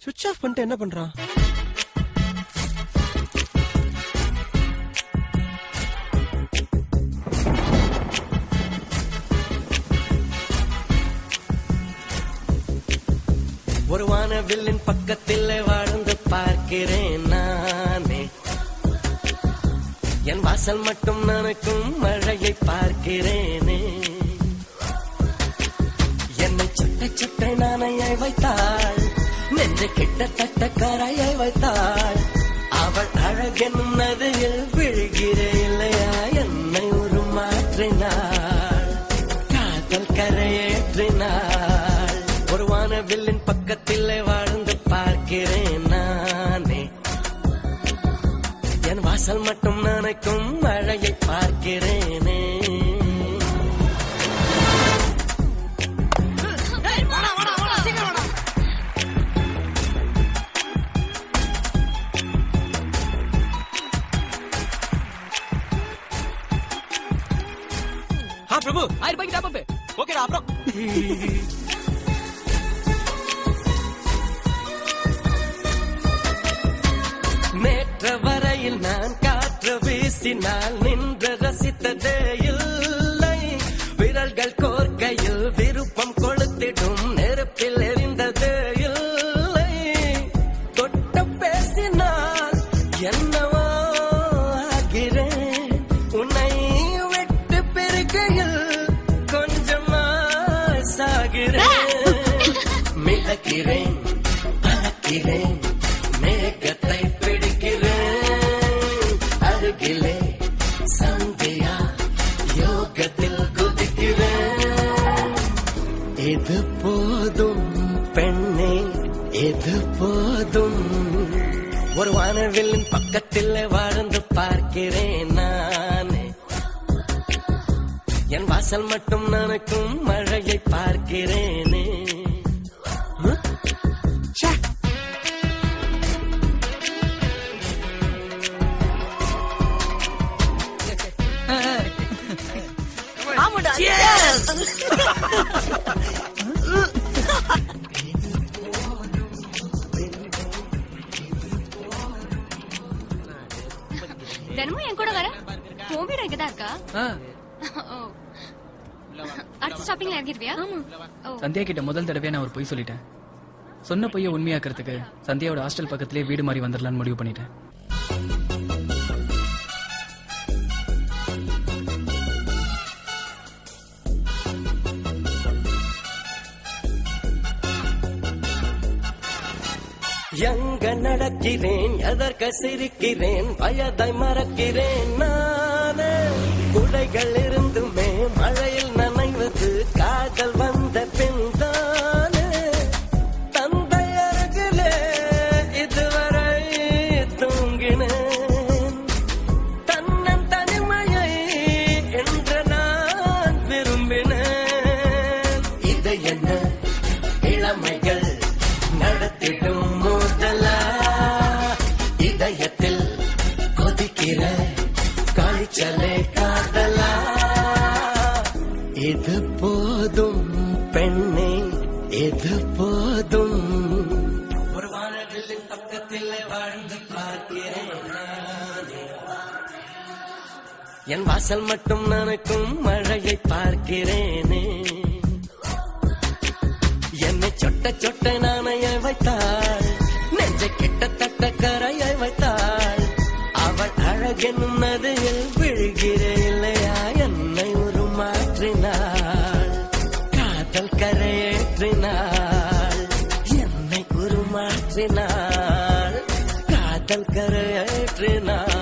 சுவிட்ச் ஆஃப் பண்ணிட்டு என்ன பண்றான்? ஒரு வானவில்லின் பக்கத்தில் வாழ்ந்து பார்க்கிறேன் நானே. என் வாசல் மட்டும் நனக்கும் மழையை பார்க்கிறேனே. என்னை சுட்ட சுட்ட நானையை வைத்தாள், நெஞ்சை கிட்டத்தட்ட கரையை வைத்தாள். அவள் அழகெனும் நதியில் விழுகிறேன் இல்லையா, என்னை ஒரு மாற்றினாள், காதல் கரையேற்றினாள். ஒரு வானவில்லின் பக்கத்தில் வாழ்ந்து பார்க்கிறேன் நானே. என் வாசல் மட்டும் நனைக்கும் மழையை பார்க்கிறேனே. हाँ प्रभु, 1000 रुपए की टाप पे। ओके आप लोग நேற்று வரையில் நான் காற்று வீசினால் நின்று ரசித்ததே இல்லை. விரல்கள் கோர்க்கையில் விருப்பம் கொளுத்திடும் நெருப்பில் எரிந்ததே இல்லை. தொட்ட பேசினால் என்னவோ ஆகிறேன், உன்னை விட்டு பிரிக்கையில் கொஞ்சமா சாகிறேன். மிதக்கிறேன், பறக்கிறேன், மேகத்தை பிடிக்கிறேன். அருகிலே சந்தியா யோகத்தில் குதிக்கிறேன். இது போதும் பெண்ணே, இது போதும். ஒரு வானவில்லின் பக்கத்தில் வாழ்ந்து பார்க்கிறேன் நானே. என் வாசல் மட்டும் நனக்கும் மழையை பார்க்கிறேனே. தினமும் என் கூட வர உன் வீடு இங்கதான் இருக்கா? அடுத்த ஸ்டாப்பிங்ல இறங்கிடுவியா? சந்தியா கிட்ட முதல் தடவை நான் ஒரு பொய் சொல்லிட்டேன். சொன்ன பொய்ய உண்மையாக்குறதுக்கு சந்தியாவோட ஹாஸ்டல் பக்கத்திலே வீடு மாதிரி வந்துடலான்னு முடிவு பண்ணிட்டேன். எங்க நடக்கிறேன், எதற்கு சிரிக்கிறேன், வயதை மறக்கிறேன் நானே. குடைகள் இருந்துமே மழையில் நனைவது காதல் வந்த பின் தானே. தந்தை அருகிலே இதுவரை தூங்கினேன். தன்னன் தனிமையை என்று நான் விரும்பினேன். இது என்ன இளமைகள் நடத்திடும் முதலா, இதயத்தில் கொதிக்கிற காய்ச்சலே காதலா. இது போதும் பெண்ணே, இது போதும். ஒரு வானவில்லின் பக்கத்தில் வாழ்ந்து பார்க்கிறேன் நானே. என் வாசல் மட்டும் நனக்கும் மழையை பார்க்கிறேனே. என்னை சொட்ட சொட்ட நானையை வைத்தாள், நெஞ்சை கிட்டத்தட்ட கரையை வைத்தாள். அவள் அழகெனும் நதியில் விழுகிறேன் இல்லையா, என்னை ஒரு மாற்றினாள், காதல் கரையேற்றினாள். என்னை ஒரு மாற்றினாள், காதல் கரையேற்றினாள்.